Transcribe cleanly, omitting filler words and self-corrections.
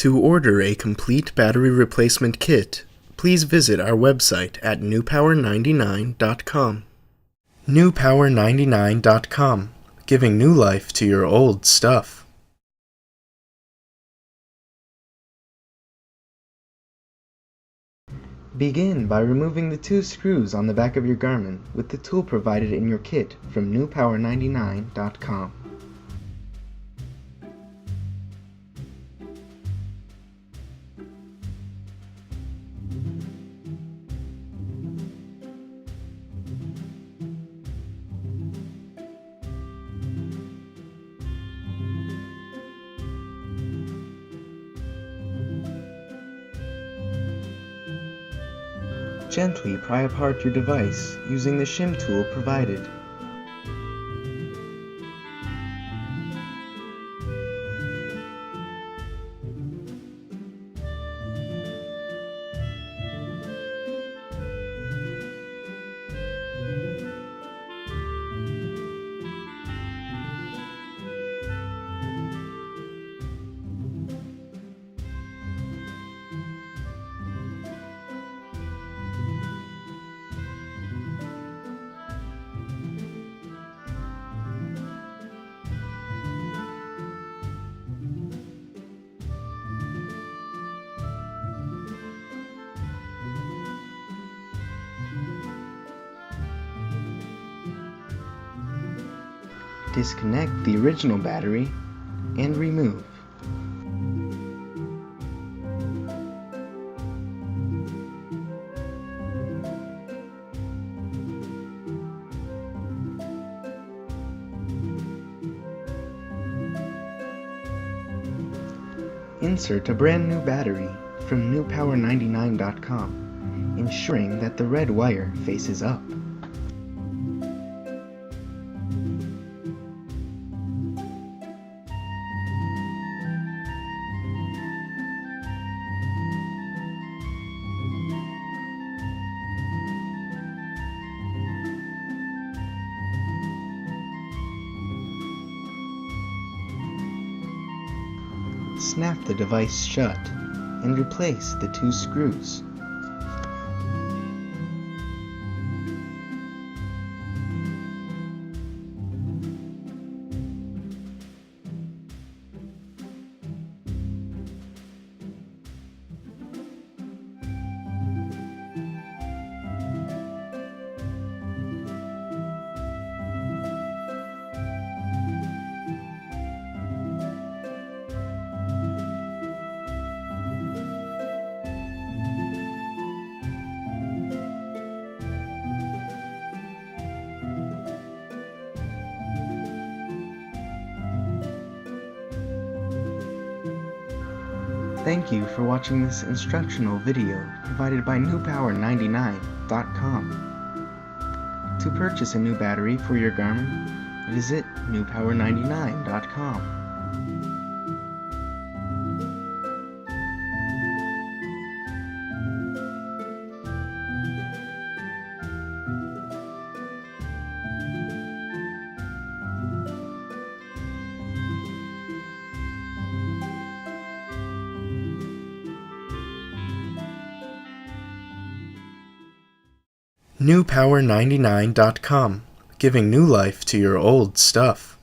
To order a complete battery replacement kit, please visit our website at newpower99.com. newpower99.com, giving new life to your old stuff. Begin by removing the 2 screws on the back of your Garmin with the tool provided in your kit from newpower99.com. Gently pry apart your device using the shim tool provided. Disconnect the original battery and remove. Insert a brand new battery from newpower99.com, ensuring that the red wire faces up. Snap the device shut and replace the 2 screws. Thank you for watching this instructional video provided by newpower99.com. To purchase a new battery for your Garmin, visit newpower99.com. newpower99.com, giving new life to your old stuff.